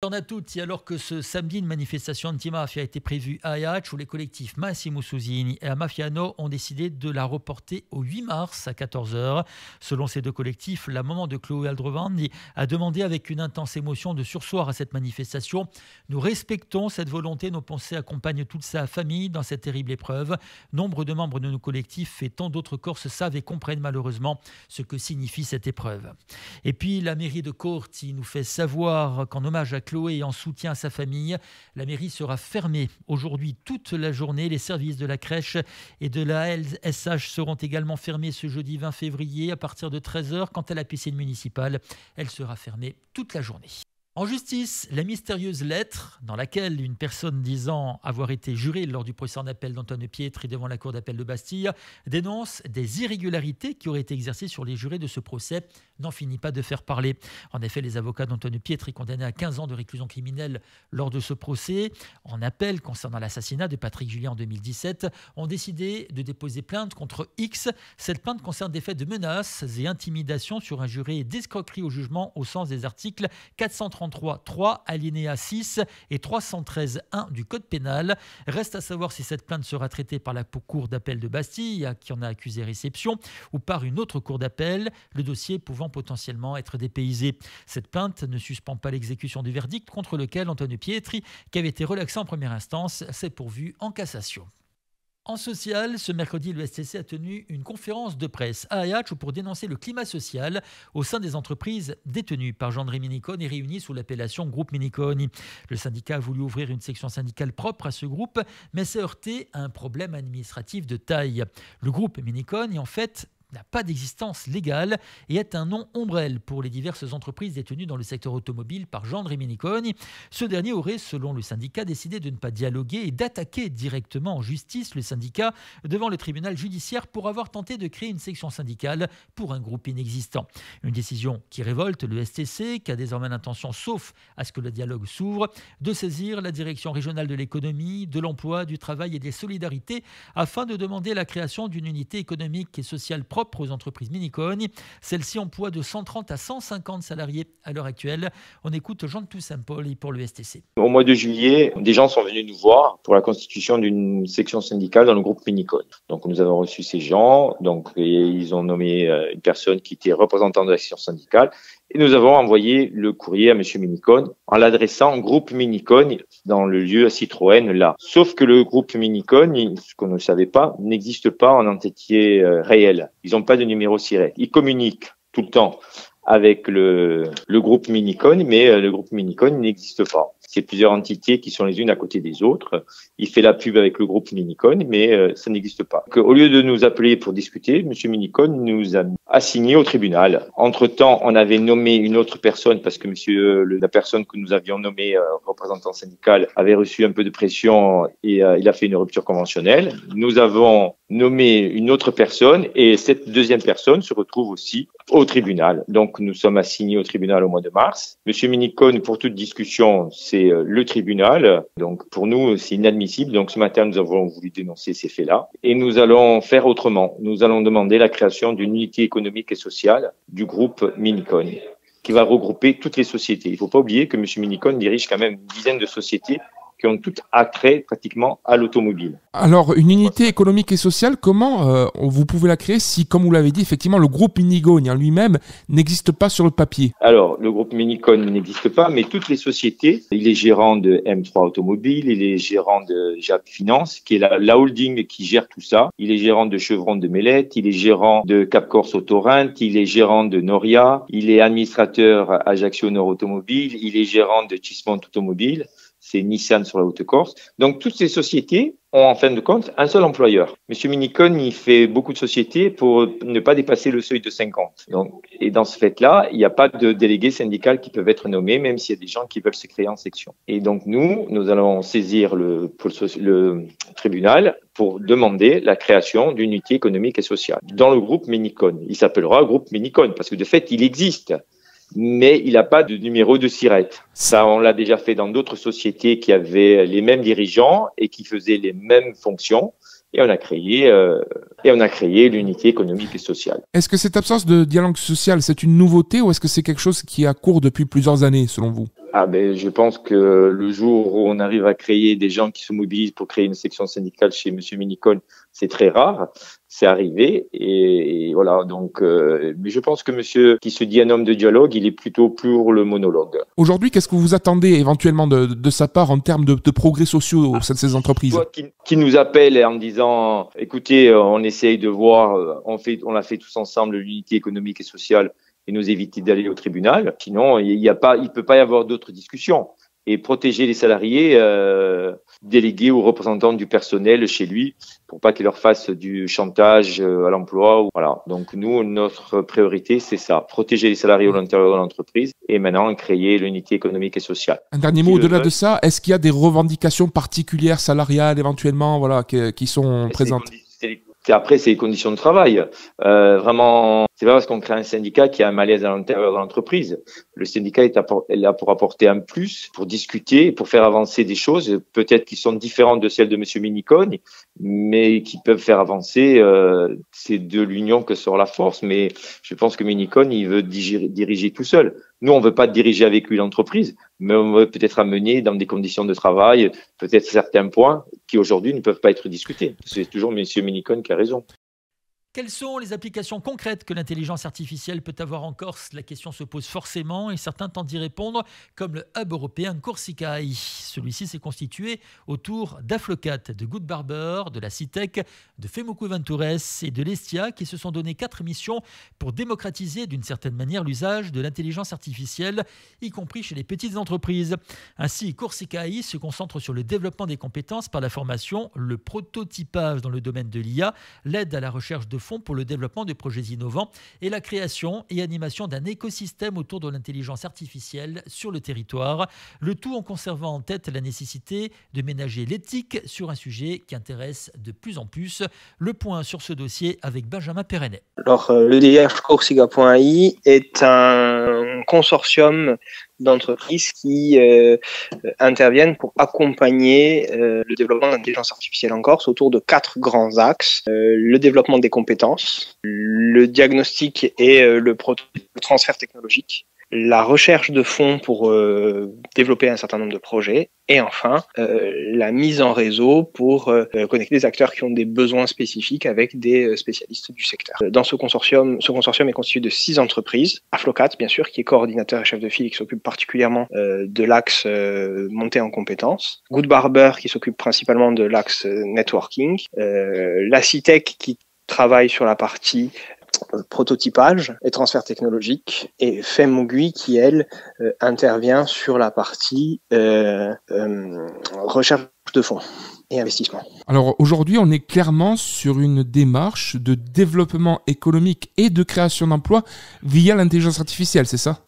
Buongiorno a tutti, alors que ce samedi, une manifestation antimafia a été prévue à Ajaccio, où les collectifs Massimo Susini et Amafiano ont décidé de la reporter au 8 mars à 14 h. Selon ces deux collectifs, la maman de Chloé Aldrovandi a demandé avec une intense émotion de surseoir à cette manifestation. Nous respectons cette volonté, nos pensées accompagnent toute sa famille dans cette terrible épreuve. Nombre de membres de nos collectifs et tant d'autres Corses savent et comprennent malheureusement ce que signifie cette épreuve. Et puis la mairie de Corti nous fait savoir qu'en hommage à Chloé et en soutien à sa famille, la mairie sera fermée aujourd'hui toute la journée. Les services de la crèche et de la LSH seront également fermés ce jeudi 20 février à partir de 13 h. Quant à la piscine municipale, elle sera fermée toute la journée. En justice, la mystérieuse lettre dans laquelle une personne disant avoir été jurée lors du procès en appel d'Antoine Pietri devant la cour d'appel de Bastille dénonce des irrégularités qui auraient été exercées sur les jurés de ce procès n'en finit pas de faire parler. En effet, les avocats d'Antoine Pietri, condamnés à 15 ans de réclusion criminelle lors de ce procès en appel concernant l'assassinat de Patrick Julien en 2017, ont décidé de déposer plainte contre X. Cette plainte concerne des faits de menaces et intimidations sur un juré et d'escroquerie au jugement au sens des articles 433.3, alinéa 6 et 313.1 du Code pénal. Reste à savoir si cette plainte sera traitée par la cour d'appel de Bastille, qui en a accusé réception, ou par une autre cour d'appel, le dossier pouvant potentiellement être dépaysé. Cette plainte ne suspend pas l'exécution du verdict contre lequel Antoine Pietri, qui avait été relaxé en première instance, s'est pourvu en cassation. En social, ce mercredi, le STC a tenu une conférence de presse à Ajaccio pour dénoncer le climat social au sein des entreprises détenues par Gendry Minicone et réunies sous l'appellation Groupe Minicone. Le syndicat a voulu ouvrir une section syndicale propre à ce groupe, mais s'est heurté à un problème administratif de taille. Le groupe Minicone, en fait, n'a pas d'existence légale et est un nom ombrelle pour les diverses entreprises détenues dans le secteur automobile par Gendry Minicone. Ce dernier aurait, selon le syndicat, décidé de ne pas dialoguer et d'attaquer directement en justice le syndicat devant le tribunal judiciaire pour avoir tenté de créer une section syndicale pour un groupe inexistant. Une décision qui révolte le STC, qui a désormais l'intention, sauf à ce que le dialogue s'ouvre, de saisir la direction régionale de l'économie, de l'emploi, du travail et des solidarités afin de demander la création d'une unité économique et sociale propre aux entreprises Minicone. Celle-ci emploie de 130 à 150 salariés à l'heure actuelle. On écoute Jean de Toussaint-Paul pour le STC. Au mois de juillet, des gens sont venus nous voir pour la constitution d'une section syndicale dans le groupe Minicone. Donc nous avons reçu ces gens, et ils ont nommé une personne qui était représentante de la section syndicale. Et nous avons envoyé le courrier à monsieur Minicone en l'adressant au groupe Minicone dans le lieu à Citroën là. Sauf que le groupe Minicone, ce qu'on ne savait pas, n'existe pas en entité réelle. Ils n'ont pas de numéro SIRET. Ils communiquent tout le temps avec le groupe Minicone, mais le groupe Minicone n'existe pas. C'est plusieurs entités qui sont les unes à côté des autres. Il fait la pub avec le groupe Minicone, mais ça n'existe pas. Donc, au lieu de nous appeler pour discuter, monsieur Minicone nous a assigné au tribunal. Entre-temps, on avait nommé une autre personne parce que la personne que nous avions nommée représentant syndical avait reçu un peu de pression et il a fait une rupture conventionnelle. Nous avons nommé une autre personne et cette deuxième personne se retrouve aussi au tribunal. Donc, nous sommes assignés au tribunal au mois de mars. Monsieur Minicone, pour toute discussion, c'est le tribunal. Donc, pour nous, c'est inadmissible. Donc, ce matin, nous avons voulu dénoncer ces faits-là. Et nous allons faire autrement. Nous allons demander la création d'une unité économique et sociale du groupe Minicone, qui va regrouper toutes les sociétés. Il ne faut pas oublier que M. Minicone dirige quand même une dizaine de sociétés qui ont toutes attrait pratiquement à l'automobile. Alors, une unité économique et sociale, comment vous pouvez la créer si, comme vous l'avez dit, effectivement, le groupe Minicone en lui-même n'existe pas sur le papier? Alors, le groupe Minicone n'existe pas, mais toutes les sociétés, il est gérant de M3 Automobile, il est gérant de JAP Finance, qui est la holding qui gère tout ça. Il est gérant de Chevron de Mellette, il est gérant de Cap Corse Autorent, il est gérant de Noria, il est administrateur à Ajaccio Nord Automobile, il est gérant de Chismont Automobile. C'est Nissan sur la Haute-Corse. Donc, toutes ces sociétés ont en fin de compte un seul employeur. Monsieur Minicone, il fait beaucoup de sociétés pour ne pas dépasser le seuil de 50. Et dans ce fait-là, il n'y a pas de délégués syndicaux qui peuvent être nommés, même s'il y a des gens qui veulent se créer en section. Et donc, nous allons saisir le tribunal pour demander la création d'une unité économique et sociale dans le groupe Minicone. Il s'appellera groupe Minicone parce que de fait, il existe. Mais il n'a pas de numéro de SIRET. Ça, on l'a déjà fait dans d'autres sociétés qui avaient les mêmes dirigeants et qui faisaient les mêmes fonctions. Et on a créé l'unité économique et sociale. Est-ce que cette absence de dialogue social, c'est une nouveauté ou est-ce que c'est quelque chose qui est à court depuis plusieurs années, selon vous? Je pense que le jour où on arrive à créer des gens qui se mobilisent pour créer une section syndicale chez Monsieur Minicone, c'est très rare. C'est arrivé et voilà. Donc, mais je pense que Monsieur, qui se dit un homme de dialogue, il est plutôt pour le monologue. Aujourd'hui, qu'est-ce que vous attendez éventuellement de sa part en termes de progrès sociaux au sein de ces entreprises? Qui nous appelle en disant, écoutez, on essaye de voir, on l'a fait tous ensemble, l'unité économique et sociale, et nous éviter d'aller au tribunal. Sinon, il peut pas y avoir d'autres discussions. Et protéger les salariés, délégués aux représentants du personnel chez lui, pour pas qu'il leur fasse du chantage à l'emploi. Voilà. Donc nous, notre priorité, c'est ça, protéger les salariés à l'intérieur de l'entreprise et maintenant créer l'unité économique et sociale. Un dernier mot au-delà de ça, est-ce qu'il y a des revendications particulières salariales éventuellement, voilà, qui sont présentes? Après, c'est les conditions de travail. Vraiment, c'est pas parce qu'on crée un syndicat qu'il y a un malaise à l'intérieur de l'entreprise. Le syndicat est là pour apporter un plus, pour discuter, pour faire avancer des choses, peut-être qui sont différentes de celles de Monsieur Minicone, mais qui peuvent faire avancer. C'est de l'union que sort la force. Mais je pense que Minicone, il veut diriger tout seul. Nous, on veut pas diriger avec lui l'entreprise, mais on veut peut-être amener dans des conditions de travail, peut-être certains points qui aujourd'hui ne peuvent pas être discutés. C'est toujours Monsieur Minicone qui a raison. Quelles sont les applications concrètes que l'intelligence artificielle peut avoir en Corse? La question se pose forcément et certains tentent d'y répondre, comme le hub européen Corsica AI. Celui-ci s'est constitué autour d'Aflocat, de Good Barber, de la CITEC, de Femuku Ventures et de l'Estia, qui se sont donné 4 missions pour démocratiser d'une certaine manière l'usage de l'intelligence artificielle, y compris chez les petites entreprises. Ainsi, Corsica AI se concentre sur le développement des compétences par la formation, le prototypage dans le domaine de l'IA, l'aide à la recherche de fonds pour le développement de projets innovants et la création et animation d'un écosystème autour de l'intelligence artificielle sur le territoire, le tout en conservant en tête la nécessité de ménager l'éthique sur un sujet qui intéresse de plus en plus. Le point sur ce dossier avec Benjamin Perrennet. Alors, l'EDH Corsica.ai est un consortium d'entreprises qui interviennent pour accompagner le développement de l'intelligence artificielle en Corse autour de 4 grands axes. Le développement des compétences, le diagnostic et le transfert technologique, la recherche de fonds pour développer un certain nombre de projets, et enfin la mise en réseau pour connecter des acteurs qui ont des besoins spécifiques avec des spécialistes du secteur. Dans ce consortium est constitué de 6 entreprises. Aflocat, bien sûr, qui est coordinateur et chef de file et qui s'occupe particulièrement de l'axe montée en compétences. Good Barber, qui s'occupe principalement de l'axe networking. La CITEC, qui travaille sur la partie prototypage et transfert technologique, et Femugui qui, elle, intervient sur la partie recherche de fonds et investissement. Alors aujourd'hui, on est clairement sur une démarche de développement économique et de création d'emplois via l'intelligence artificielle, c'est ça?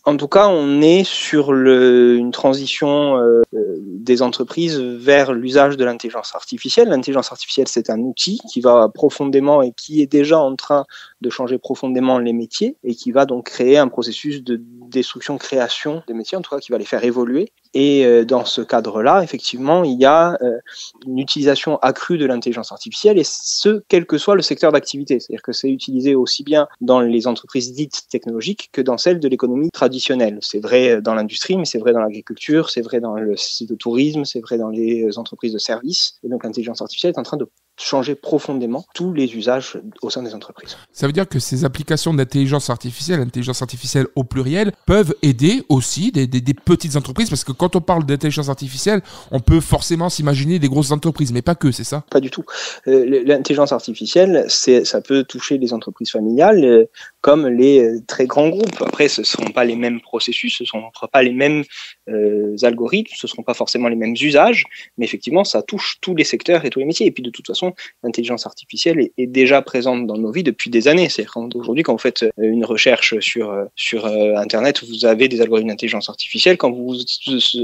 En tout cas, on est sur une transition des entreprises vers l'usage de l'intelligence artificielle. L'intelligence artificielle, c'est un outil qui va profondément et qui est déjà en train de changer profondément les métiers et qui va donc créer un processus de destruction-création des métiers, en tout cas qui va les faire évoluer. Et dans ce cadre-là, effectivement, il y a une utilisation accrue de l'intelligence artificielle, et ce, quel que soit le secteur d'activité. C'est-à-dire que c'est utilisé aussi bien dans les entreprises dites technologiques que dans celles de l'économie traditionnelle. C'est vrai dans l'industrie, mais c'est vrai dans l'agriculture, c'est vrai dans le tourisme, c'est vrai dans les entreprises de services. Et donc l'intelligence artificielle est en train de changer profondément tous les usages au sein des entreprises. Ça veut dire que ces applications d'intelligence artificielle au pluriel, peuvent aider aussi des petites entreprises, parce que quand on parle d'intelligence artificielle, on peut forcément s'imaginer des grosses entreprises, mais pas que, c'est ça? Pas du tout. L'intelligence artificielle, ça peut toucher les entreprises familiales comme les très grands groupes. Après, ce ne seront pas les mêmes processus, ce ne seront pas les mêmes algorithmes, ce ne seront pas forcément les mêmes usages, mais effectivement, ça touche tous les secteurs et tous les métiers. Et puis, de toute façon, l'intelligence artificielle est déjà présente dans nos vies depuis des années. C'est-à-dire qu'aujourd'hui, quand vous faites une recherche sur Internet, vous avez des algorithmes d'intelligence artificielle. Quand vous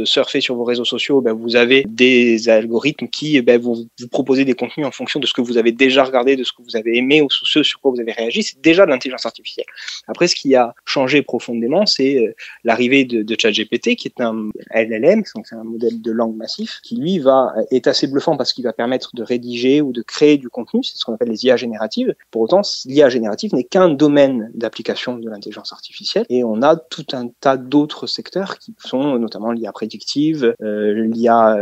surfez sur vos réseaux sociaux, vous avez des algorithmes qui vous proposez des contenus en fonction de ce que vous avez déjà regardé, de ce que vous avez aimé ou ce sur quoi vous avez réagi. C'est déjà de l'intelligence artificielle. Après, ce qui a changé profondément, c'est l'arrivée de ChatGPT, qui est un LLM, donc c'est un modèle de langue massif, qui lui est assez bluffant parce qu'il va permettre de rédiger ou de créer du contenu, c'est ce qu'on appelle les IA génératives. Pour autant, l'IA générative n'est qu'un domaine d'application de l'intelligence artificielle et on a tout un tas d'autres secteurs qui sont notamment l'IA prédictive, l'IA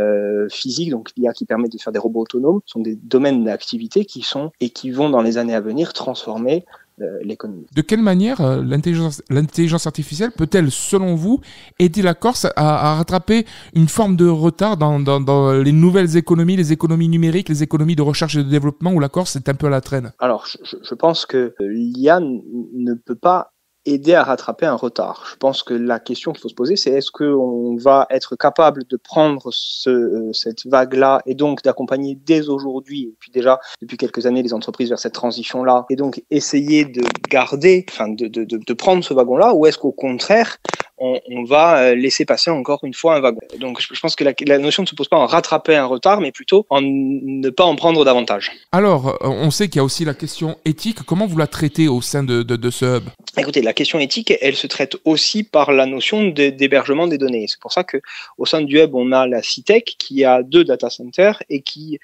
physique, donc l'IA qui permet de faire des robots autonomes, sont des domaines d'activité qui vont dans les années à venir transformer l'économie. De quelle manière l'intelligence artificielle peut-elle, selon vous, aider la Corse à rattraper une forme de retard dans les nouvelles économies, les économies numériques, les économies de recherche et de développement où la Corse est un peu à la traîne? Alors, je pense que l'IA ne peut pas aider à rattraper un retard. Je pense que la question qu'il faut se poser, c'est est-ce qu'on va être capable de prendre cette vague-là et donc d'accompagner dès aujourd'hui, et puis déjà depuis quelques années, les entreprises vers cette transition-là, et donc essayer de garder, de prendre ce wagon-là, ou est-ce qu'au contraire, on va laisser passer encore une fois un wagon. Donc je pense que la notion ne se pose pas en rattraper un retard, mais plutôt en ne pas en prendre davantage. Alors, on sait qu'il y a aussi la question éthique. Comment vous la traitez au sein de ce hub? Écoutez, la question éthique, elle se traite aussi par la notion d'hébergement des données. C'est pour ça que au sein du hub, on a la CITEC qui a 2 data centers et qui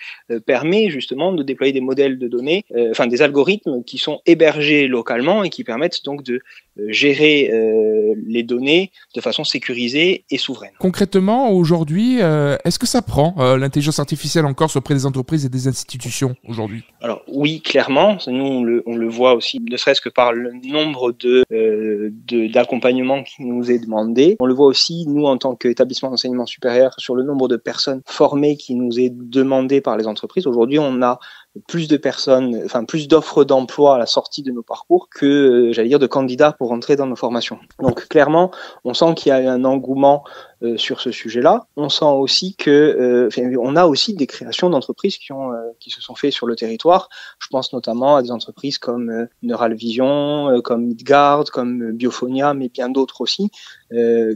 permet justement de déployer des modèles de données, des algorithmes qui sont hébergés localement et qui permettent donc de gérer les données de façon sécurisée et souveraine. Concrètement, aujourd'hui, est-ce que ça prend l'intelligence artificielle en Corse auprès des entreprises et des institutions aujourd'hui? Alors oui, clairement. Nous, on le voit aussi, ne serait-ce que par le nombre d'accompagnement qui nous est demandé. On le voit aussi, nous, en tant qu'établissement d'enseignement supérieur, sur le nombre de personnes formées qui nous est demandé par les entreprises. Aujourd'hui, on a plus d'offres d'emploi à la sortie de nos parcours que, de candidats pour entrer dans nos formations. Donc, clairement, on sent qu'il y a un engouement sur ce sujet-là. On sent aussi on a aussi des créations d'entreprises qui se sont faites sur le territoire. Je pense notamment à des entreprises comme Neural Vision, comme Midgard, comme Biophonia, mais bien d'autres aussi,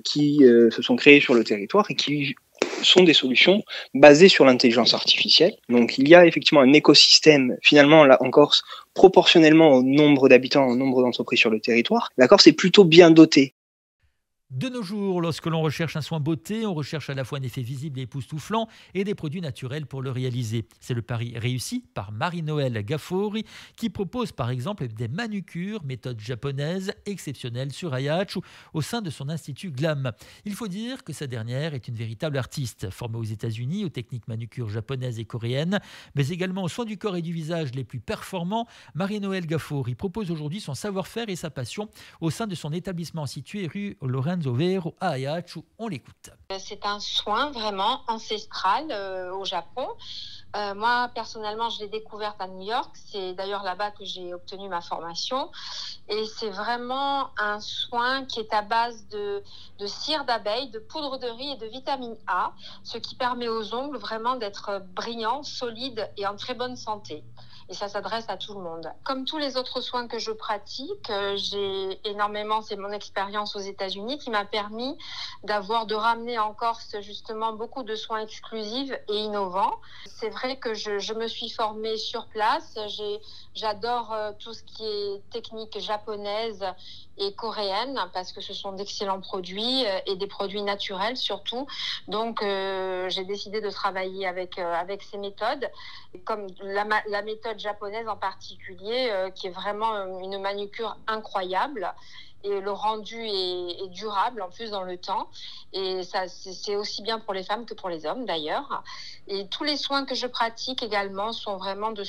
qui se sont créées sur le territoire et qui sont des solutions basées sur l'intelligence artificielle. Donc il y a effectivement un écosystème, finalement là en Corse, proportionnellement au nombre d'habitants, au nombre d'entreprises sur le territoire. La Corse est plutôt bien dotée. De nos jours, lorsque l'on recherche un soin beauté, on recherche à la fois un effet visible et époustouflant et des produits naturels pour le réaliser. C'est le pari réussi par Marie-Noëlle Gaffori qui propose par exemple des manucures, méthode japonaise exceptionnelle sur Ayache au sein de son institut Glam. Il faut dire que sa dernière est une véritable artiste, formée aux États-Unis aux techniques manucures japonaises et coréennes, mais également aux soins du corps et du visage les plus performants. Marie-Noëlle Gaffori propose aujourd'hui son savoir-faire et sa passion au sein de son établissement situé rue Lorenzo Vero à Ayache. On l'écoute. C'est un soin vraiment ancestral au Japon. Moi, personnellement, je l'ai découverte à New York. C'est d'ailleurs là-bas que j'ai obtenu ma formation. Et c'est vraiment un soin qui est à base de cire d'abeille, de poudre de riz et de vitamine A, ce qui permet aux ongles vraiment d'être brillants, solides et en très bonne santé. Et ça s'adresse à tout le monde. Comme tous les autres soins que je pratique, c'est mon expérience aux États-Unis qui m'a permis de ramener en Corse justement beaucoup de soins exclusifs et innovants. C'est vrai que je me suis formée sur place. J'adore tout ce qui est technique japonaise et coréenne parce que ce sont d'excellents produits et des produits naturels surtout. Donc j'ai décidé de travailler avec ces méthodes, comme la méthode japonaise en particulier, qui est vraiment une manucure incroyable. Et le rendu est durable en plus dans le temps. Et ça, c'est aussi bien pour les femmes que pour les hommes d'ailleurs. Et tous les soins que je pratique également sont vraiment de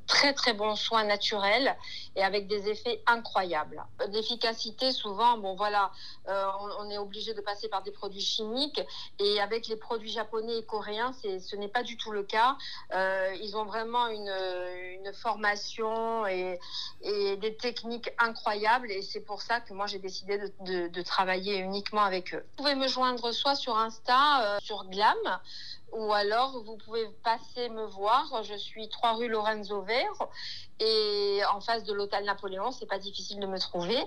très très bons soins naturels et avec des effets incroyables. L'efficacité, souvent, on est obligé de passer par des produits chimiques. Et avec les produits japonais et coréens, ce n'est pas du tout le cas. Ils ont vraiment une formation et des techniques incroyables. Et c'est pour ça que moi j'ai décidé de travailler uniquement avec eux. Vous pouvez me joindre soit sur Insta, sur Glam, ou alors vous pouvez passer me voir. Je suis 3 rue Lorenzo Vero et en face de l'hôtel Napoléon, c'est pas difficile de me trouver.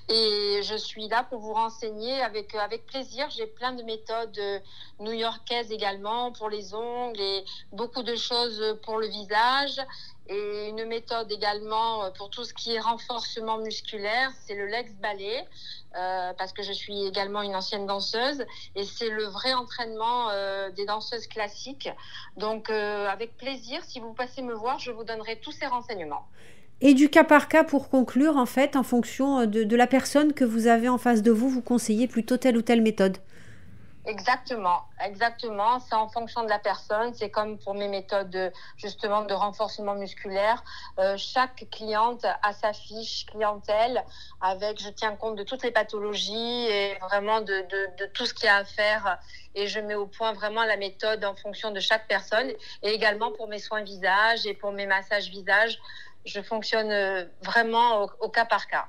Et je suis là pour vous renseigner avec plaisir. J'ai plein de méthodes new-yorkaises également pour les ongles et beaucoup de choses pour le visage. Et une méthode également pour tout ce qui est renforcement musculaire, c'est le Lex Ballet. parce que je suis également une ancienne danseuse et c'est le vrai entraînement des danseuses classiques. Donc avec plaisir, si vous passez me voir, je vous donnerai tous ces renseignements. Et du cas par cas pour conclure, en fait, en fonction de la personne que vous avez en face de vous, vous conseillez plutôt telle ou telle méthode. Exactement. C'est en fonction de la personne. C'est comme pour mes méthodes justement de renforcement musculaire. Chaque cliente a sa fiche clientèle je tiens compte de toutes les pathologies et vraiment de tout ce qu'il y a à faire. Et je mets au point vraiment la méthode en fonction de chaque personne. Et également pour mes soins visage et pour mes massages visage, je fonctionne vraiment au cas par cas.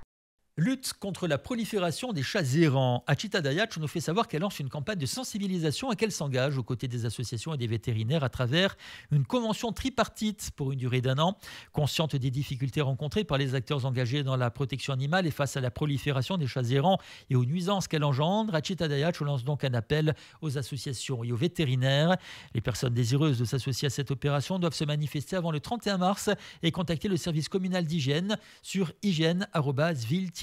Lutte contre la prolifération des chats errants. Achita Dayach nous fait savoir qu'elle lance une campagne de sensibilisation et qu'elle s'engage aux côtés des associations et des vétérinaires à travers une convention tripartite pour une durée d'1 an. Consciente des difficultés rencontrées par les acteurs engagés dans la protection animale et face à la prolifération des chats errants et aux nuisances qu'elle engendre, Achita Dayach lance donc un appel aux associations et aux vétérinaires. Les personnes désireuses de s'associer à cette opération doivent se manifester avant le 31 mars et contacter le service communal d'hygiène sur hygiène@ville-ajaccio.fr.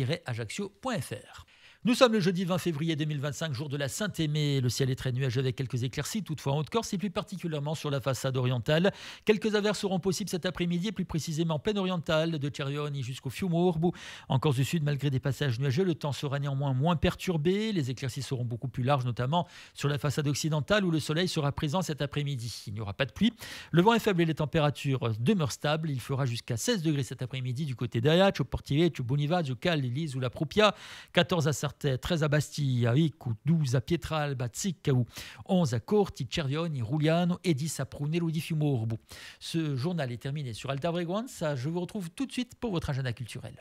Nous sommes le jeudi 20 février 2025, jour de la Saint-Aimé. Le ciel est très nuageux avec quelques éclaircies, toutefois en Haute-Corse et plus particulièrement sur la façade orientale. Quelques averses seront possibles cet après-midi, plus précisément en plaine orientale, de Cerrioni jusqu'au Fiumorbu. En Corse du Sud, malgré des passages nuageux, le temps sera néanmoins moins perturbé. Les éclaircies seront beaucoup plus larges, notamment sur la façade occidentale où le soleil sera présent cet après-midi. Il n'y aura pas de pluie. Le vent est faible et les températures demeurent stables. Il fera jusqu'à 16 degrés cet après-midi du côté d'Ajaccio, Portivecchio, Bonivaggio, Cal, Lise ou la Prupia, 14 à 13 à Bastiglia, à Icu, 12 à Pietralba, Ziccau, 11 à Corti, Cerrioni, Rugliano et 10 à Prunello di Fiumorbu. Ce journal est terminé sur Alta Frequenza. Je vous retrouve tout de suite pour votre agenda culturel.